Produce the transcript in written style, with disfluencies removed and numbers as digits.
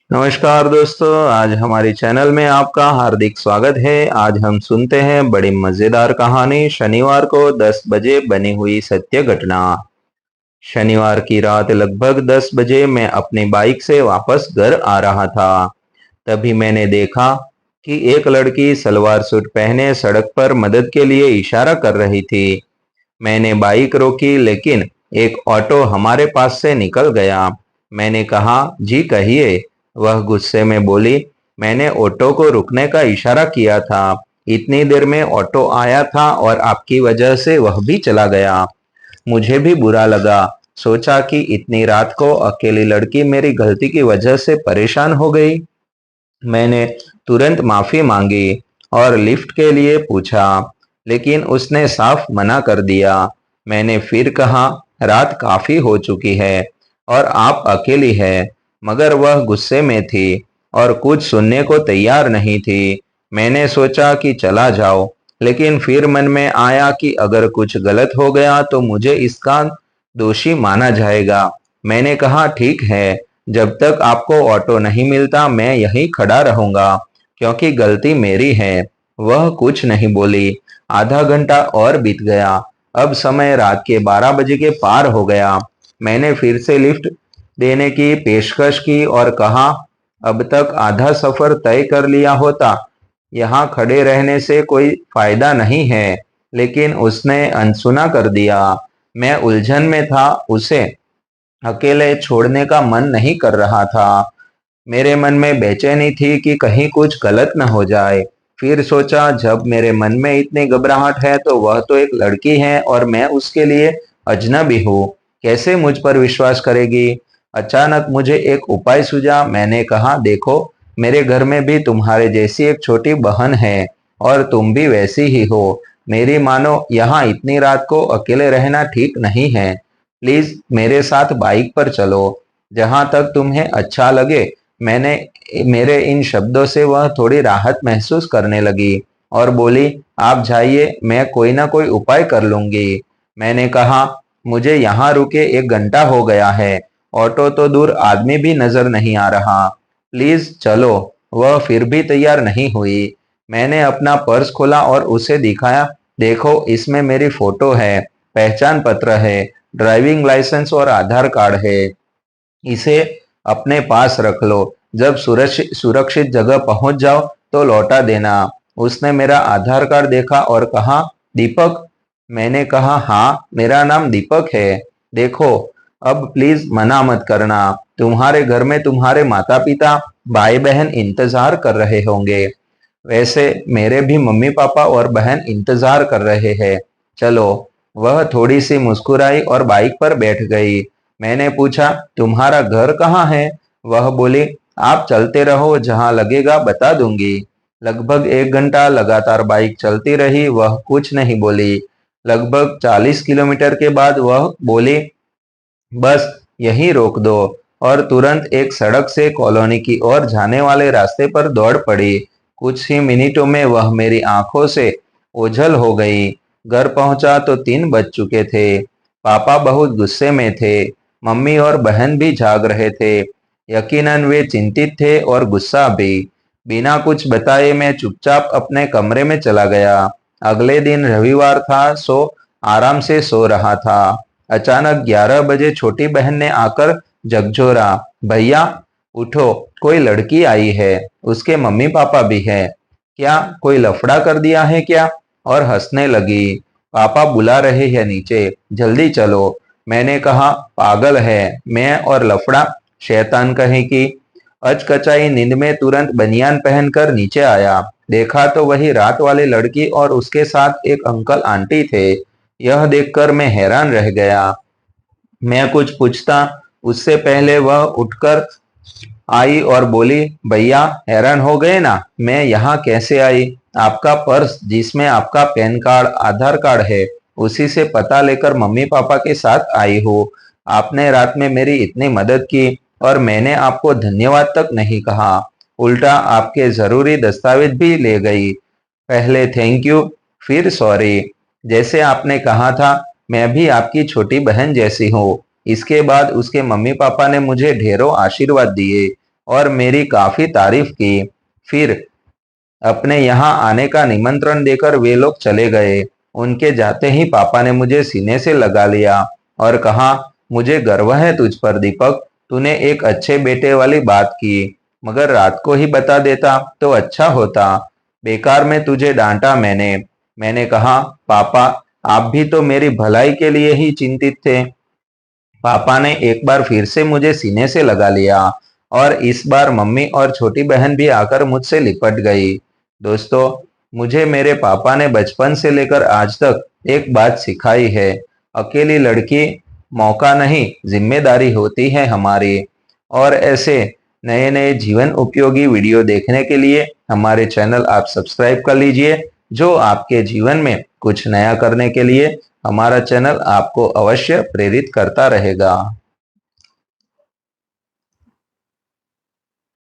नमस्कार दोस्तों, आज हमारे चैनल में आपका हार्दिक स्वागत है। आज हम सुनते हैं बड़ी मजेदार कहानी शनिवार को 10 बजे बनी हुई सत्य घटना। शनिवार की रात लगभग 10 बजे मैं अपनी बाइक से वापस घर आ रहा था। तभी मैंने देखा कि एक लड़की सलवार सूट पहने सड़क पर मदद के लिए इशारा कर रही थी। मैंने बाइक रोकी लेकिन एक ऑटो हमारे पास से निकल गया। मैंने कहा, जी कहिए। वह गुस्से में बोली, मैंने ऑटो को रुकने का इशारा किया था। इतनी देर में ऑटो आया था और आपकी वजह से वह भी चला गया। मुझे भी बुरा लगा। सोचा कि इतनी रात को अकेली लड़की मेरी गलती की वजह से परेशान हो गई। मैंने तुरंत माफी मांगी और लिफ्ट के लिए पूछा, लेकिन उसने साफ मना कर दिया। मैंने फिर कहा, रात काफी हो चुकी है और आप अकेली है, मगर वह गुस्से में थी और कुछ सुनने को तैयार नहीं थी। मैंने सोचा कि चला जाओ, लेकिन फिर मन में आया कि अगर कुछ गलत हो गया तो मुझे इसका दोषी माना जाएगा। मैंने कहा, ठीक है, जब तक आपको ऑटो नहीं मिलता मैं यहीं खड़ा रहूंगा, क्योंकि गलती मेरी है। वह कुछ नहीं बोली। आधा घंटा और बीत गया। अब समय रात के 12 बजे के पार हो गया। मैंने फिर से लिफ्ट देने की पेशकश की और कहा, अब तक आधा सफर तय कर लिया होता। यहाँ खड़े रहने से कोई फायदा नहीं है। लेकिन उसने अनसुना कर दिया। मैं उलझन में था, उसे अकेले छोड़ने का मन नहीं कर रहा था। मेरे मन में बेचैनी थी कि कहीं कुछ गलत न हो जाए। फिर सोचा, जब मेरे मन में इतनी घबराहट है तो वह तो एक लड़की है और मैं उसके लिए अजनबी हूँ। कैसे मुझ पर विश्वास करेगी? अचानक मुझे एक उपाय सूझा। मैंने कहा, देखो, मेरे घर में भी तुम्हारे जैसी एक छोटी बहन है और तुम भी वैसी ही हो। मेरी मानो, यहाँ इतनी रात को अकेले रहना ठीक नहीं है। प्लीज मेरे साथ बाइक पर चलो, जहां तक तुम्हें अच्छा लगे। मैंने मेरे इन शब्दों से वह थोड़ी राहत महसूस करने लगी और बोली, आप जाइए, मैं कोई ना कोई उपाय कर लूंगी। मैंने कहा, मुझे यहाँ रुके 1 घंटा हो गया है। ऑटो तो दूर, आदमी भी नजर नहीं आ रहा। प्लीज चलो। वह फिर भी तैयार नहीं हुई। मैंने अपना पर्स खोला और उसे दिखाया। देखो, इसमें मेरी फोटो है, पहचान पत्र है, ड्राइविंग लाइसेंस और आधार कार्ड है। इसे अपने पास रख लो। जब सुरक्षित सुरक्षित जगह पहुंच जाओ तो लौटा देना। उसने मेरा आधार कार्ड देखा और कहा, दीपक। मैंने कहा, हाँ, मेरा नाम दीपक है। देखो, अब प्लीज मना मत करना। तुम्हारे घर में तुम्हारे माता पिता, भाई बहन इंतजार कर रहे होंगे। वैसे मेरे भी मम्मी पापा और बहन इंतजार कर रहे हैं। चलो। वह थोड़ी सी मुस्कुराई और बाइक पर बैठ गई। मैंने पूछा, तुम्हारा घर कहाँ है? वह बोली, आप चलते रहो, जहां लगेगा बता दूंगी। लगभग 1 घंटा लगातार बाइक चलती रही। वह कुछ नहीं बोली। लगभग 40 किलोमीटर के बाद वह बोली, बस यहीं रोक दो। और तुरंत एक सड़क से कॉलोनी की ओर जाने वाले रास्ते पर दौड़ पड़ी। कुछ ही मिनटों में वह मेरी आंखों से ओझल हो गई। घर पहुंचा तो 3 बज चुके थे। पापा बहुत गुस्से में थे। मम्मी और बहन भी जाग रहे थे। यकीनन वे चिंतित थे और गुस्सा भी। बिना कुछ बताए मैं चुपचाप अपने कमरे में चला गया। अगले दिन रविवार था, सो आराम से सो रहा था। अचानक 11 बजे छोटी बहन ने आकर झकझोरा, भैया उठो, कोई लड़की आई है, उसके मम्मी पापा भी है। क्या कोई लफड़ा कर दिया है क्या? और हंसने लगी। पापा बुला रहे हैं नीचे, जल्दी चलो। मैंने कहा, पागल है मैं और लफड़ा, शैतान कहे कि। अचकचाई नींद में तुरंत बनियान पहनकर नीचे आया। देखा तो वही रात वाली लड़की और उसके साथ एक अंकल आंटी थे। यह देखकर मैं हैरान रह गया। मैं कुछ पूछता उससे पहले वह उठकर आई और बोली, भैया हैरान हो गए ना, मैं यहाँ कैसे आई? आपका पर्स जिसमें आपका पैन कार्ड, आधार कार्ड है, उसी से पता लेकर मम्मी पापा के साथ आई हूँ। आपने रात में मेरी इतनी मदद की और मैंने आपको धन्यवाद तक नहीं कहा। उल्टा आपके जरूरी दस्तावेज भी ले गई। पहले थैंक यू, फिर सॉरी। जैसे आपने कहा था, मैं भी आपकी छोटी बहन जैसी हूँ। इसके बाद उसके मम्मी पापा ने मुझे ढेरों आशीर्वाद दिए। और मेरी काफी तारीफ की। फिर अपने यहाँ आने का निमंत्रण देकर वे लोग चले गए। उनके जाते ही पापा ने मुझे सीने से लगा लिया और कहा, मुझे गर्व है तुझ पर दीपक, तूने एक अच्छे बेटे वाली बात की, मगर रात को ही बता देता तो अच्छा होता। बेकार में तुझे डांटा मैंने कहा, पापा आप भी तो मेरी भलाई के लिए ही चिंतित थे। पापा ने एक बार फिर से मुझे सीने से लगा लिया और इस बार मम्मी और छोटी बहन भी आकर मुझसे लिपट गई। दोस्तों, मुझे मेरे पापा ने बचपन से लेकर आज तक एक बात सिखाई है, अकेली लड़की मौका नहीं जिम्मेदारी होती है हमारी। और ऐसे नए नए जीवन उपयोगी वीडियो देखने के लिए हमारे चैनल आप सब्सक्राइब कर लीजिए, जो आपके जीवन में कुछ नया करने के लिए हमारा चैनल आपको अवश्य प्रेरित करता रहेगा।